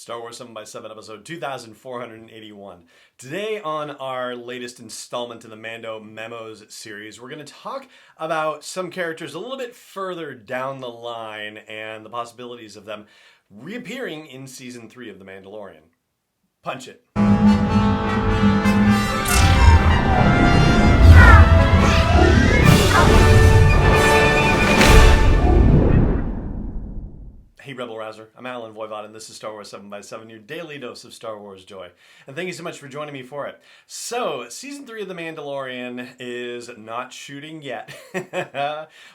Star Wars 7x7 episode 2481. Today on our latest installment in the Mando Memos series, we're going to talk about some characters a little bit further down the line and the possibilities of them reappearing in Season 3 of The Mandalorian. Punch it. Hey Rebel Rouser, I'm Alan Voivod and this is Star Wars 7x7, your daily dose of Star Wars joy. And thank you so much for joining me for it. So, Season 3 of The Mandalorian is not shooting yet.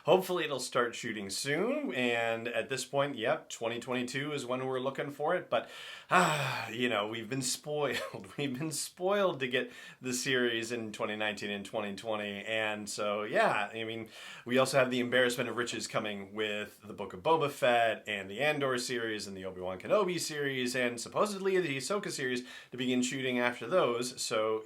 Hopefully it'll start shooting soon, and at this point, 2022 is when we're looking for it, but we've been spoiled. We've been spoiled to get the series in 2019 and 2020, and so we also have the embarrassment of riches coming with the Book of Boba Fett and the Andor series and the Obi-Wan Kenobi series and supposedly the Ahsoka series to begin shooting after those. So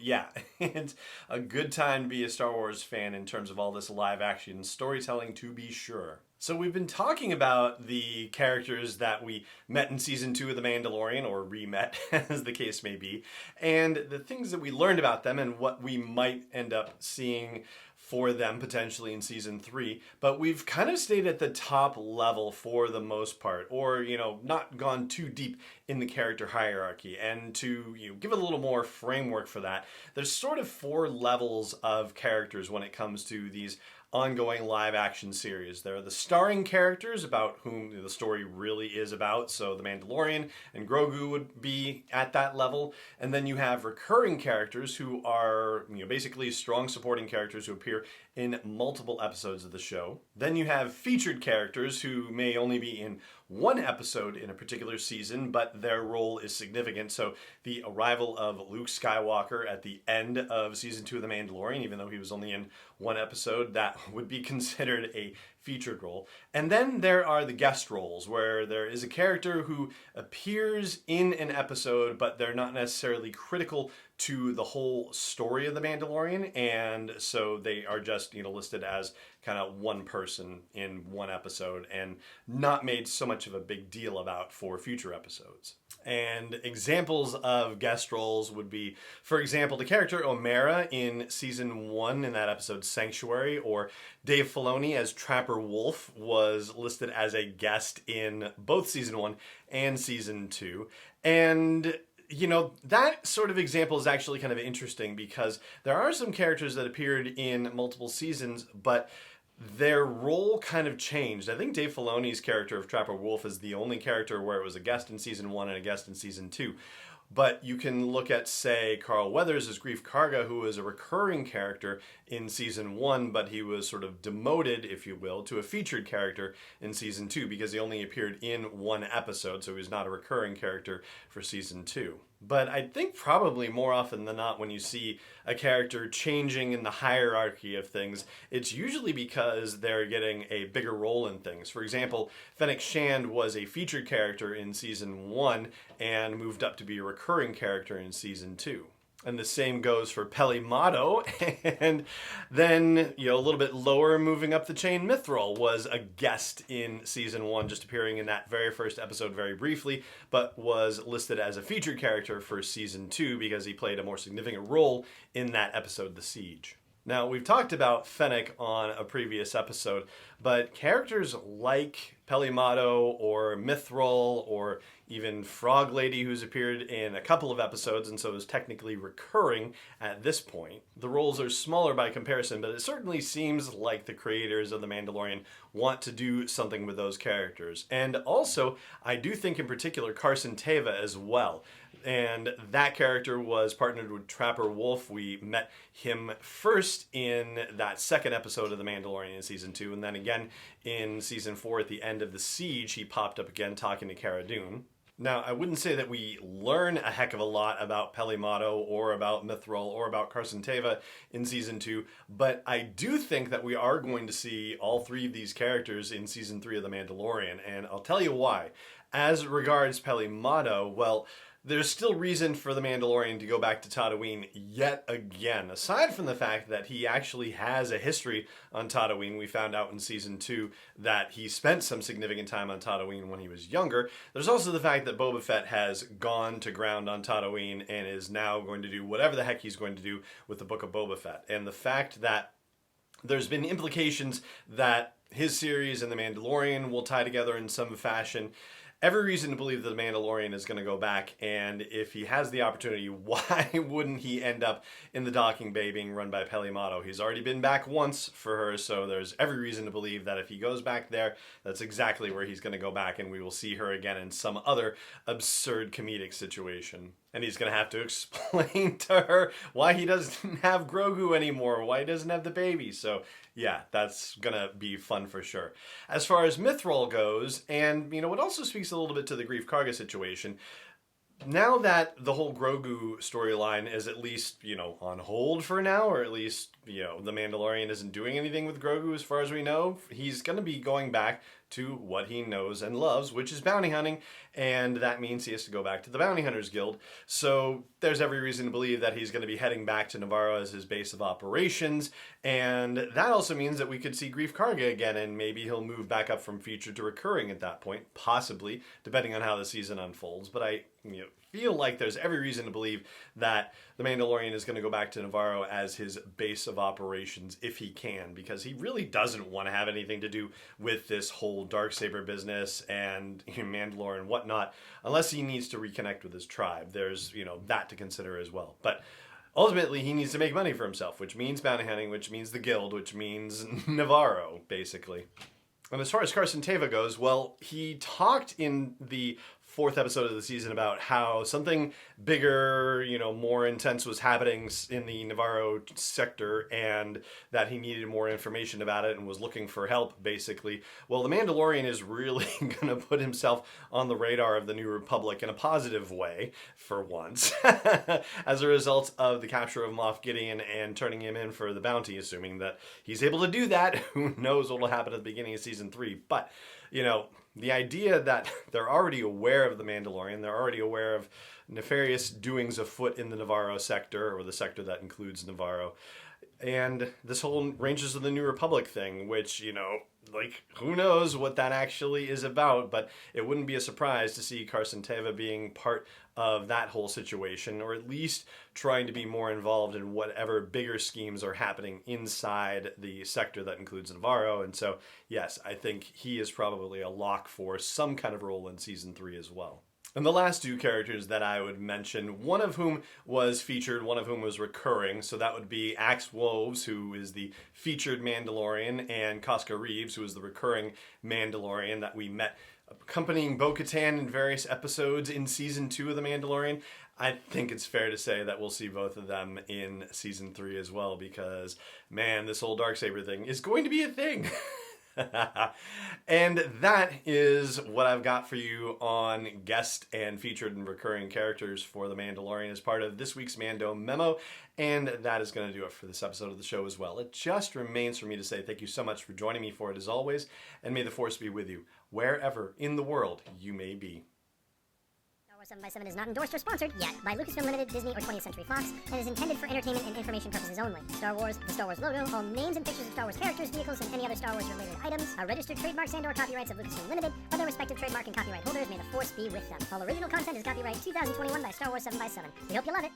it's a good time to be a Star Wars fan in terms of all this live action storytelling, to be sure. So we've been talking about the characters that we met in Season 2 of The Mandalorian, or re-met, as the case may be, and the things that we learned about them and what we might end up seeing for them potentially in Season 3, but we've kind of stayed at the top level for the most part, or, not gone too deep in the character hierarchy. And to give it a little more framework for that, there's sort of 4 levels of characters when it comes to these ongoing live action series. There are the starring characters about whom the story really is about, so the Mandalorian and Grogu would be at that level, and then you have recurring characters who are basically strong supporting characters who appear in multiple episodes of the show. Then you have featured characters who may only be in one episode in a particular season, but their role is significant. So the arrival of Luke Skywalker at the end of Season 2 of The Mandalorian, even though he was only in one episode, that would be considered a featured role. And then there are the guest roles, where there is a character who appears in an episode, but they're not necessarily critical to the whole story of The Mandalorian, and so they are just listed as kind of one person in one episode and not made so much of a big deal about for future episodes. And examples of guest roles would be, for example, the character Omera in Season 1 in that episode Sanctuary, or Dave Filoni as Trapper Wolf was listed as a guest in both Season 1 and Season 2. And that sort of example is actually kind of interesting because there are some characters that appeared in multiple seasons, but their role kind of changed. I think Dave Filoni's character of Trapper Wolf is the only character where it was a guest in Season 1 and a guest in Season 2. But you can look at, say, Carl Weathers as Greef Karga, who was a recurring character in Season 1, but he was sort of demoted, if you will, to a featured character in Season 2 because he only appeared in one episode, so he was not a recurring character for Season 2. But I think probably more often than not when you see a character changing in the hierarchy of things, it's usually because they're getting a bigger role in things. For example, Fennec Shand was a featured character in Season 1 and moved up to be a recurring character in Season 2. And the same goes for Peli Motto, and then, a little bit lower, moving up the chain, Mithril was a guest in Season 1, just appearing in that very first episode very briefly, but was listed as a featured character for Season 2 because he played a more significant role in that episode, The Siege. Now, we've talked about Fennec on a previous episode, but characters like Peli Motto or Mithril or even Frog Lady, who's appeared in a couple of episodes and so is technically recurring at this point. The roles are smaller by comparison, but it certainly seems like the creators of The Mandalorian want to do something with those characters. And also, I do think in particular Carson Teva as well. And that character was partnered with Trapper Wolf. We met him first in that second episode of The Mandalorian in Season 2, and then again in Season 4 at the end of The Siege, he popped up again talking to Cara Dune. Now, I wouldn't say that we learn a heck of a lot about Peli Motto or about Mithril or about Carson Teva in Season 2, but I do think that we are going to see all 3 of these characters in Season 3 of The Mandalorian, and I'll tell you why. As regards Peli-Motto, well, there's still reason for the Mandalorian to go back to Tatooine yet again. Aside from the fact that he actually has a history on Tatooine, we found out in Season 2 that he spent some significant time on Tatooine when he was younger. There's also the fact that Boba Fett has gone to ground on Tatooine and is now going to do whatever the heck he's going to do with the Book of Boba Fett. And the fact that there's been implications that his series and The Mandalorian will tie together in some fashion. Every reason to believe that The Mandalorian is going to go back, and if he has the opportunity, why wouldn't he end up in the docking bay being run by Peli-Motto? He's already been back once for her, so there's every reason to believe that if he goes back there, that's exactly where he's going to go back, and we will see her again in some other absurd comedic situation. And he's going to have to explain to her why he doesn't have Grogu anymore, why he doesn't have the baby. So, yeah, that's going to be fun for sure. As far as Mythrol goes, and, you know, it also speaks a little bit to the Greef Karga situation. Now that the whole Grogu storyline is at least, you know, on hold for now, or at least, you know, the Mandalorian isn't doing anything with Grogu as far as we know, he's going to be going back to what he knows and loves, which is bounty hunting, and that means he has to go back to the Bounty Hunters Guild. So there's every reason to believe that he's going to be heading back to Navarro as his base of operations, and that also means that we could see Greef Karga again, and maybe he'll move back up from featured to recurring at that point, possibly, depending on how the season unfolds. But I feel like there's every reason to believe that the Mandalorian is going to go back to Navarro as his base of operations if he can, because he really doesn't want to have anything to do with this whole Darksaber business and Mandalore and whatnot, unless he needs to reconnect with his tribe. There's, you know, that to consider as well. But ultimately, he needs to make money for himself, which means bounty hunting, which means the guild, which means Navarro, basically. And as far as Carson Teva goes, well, he talked in the 4th episode of the season about how something bigger, you know, more intense was happening in the Navarro sector, and that he needed more information about it and was looking for help, basically. Well, the Mandalorian is really going to put himself on the radar of the New Republic in a positive way, for once, as a result of the capture of Moff Gideon and turning him in for the bounty, assuming that he's able to do that. Who knows what will happen at the beginning of Season 3, but, you know, the idea that they're already aware of the Mandalorian, they're already aware of nefarious doings afoot in the Navarro sector, or the sector that includes Navarro, and this whole Rangers of the New Republic thing, which, you know, like, who knows what that actually is about, but it wouldn't be a surprise to see Carson Teva being part of that whole situation, or at least trying to be more involved in whatever bigger schemes are happening inside the sector that includes Navarro. And so, yes, I think he is probably a lock for some kind of role in Season 3 as well. And the last two characters that I would mention, one of whom was featured, one of whom was recurring, so that would be Axe Woves, who is the featured Mandalorian, and Casca Reeves, who is the recurring Mandalorian that we met accompanying Bo-Katan in various episodes in Season 2 of The Mandalorian. I think it's fair to say that we'll see both of them in Season 3 as well, because, man, this whole Darksaber thing is going to be a thing. And that is what I've got for you on guest and featured and recurring characters for The Mandalorian as part of this week's Mando Memo. And that is going to do it for this episode of the show as well. It just remains for me to say thank you so much for joining me for it as always, and may the Force be with you wherever in the world you may be. 7x7 is not endorsed or sponsored yet by Lucasfilm Limited, Disney, or 20th Century Fox, and is intended for entertainment and information purposes only. Star Wars, the Star Wars logo, all names and pictures of Star Wars characters, vehicles, and any other Star Wars-related items are registered trademarks and/or copyrights of Lucasfilm Limited, or their respective trademark and copyright holders. May the Force be with them. All original content is copyright 2021 by Star Wars 7x7. We hope you love it.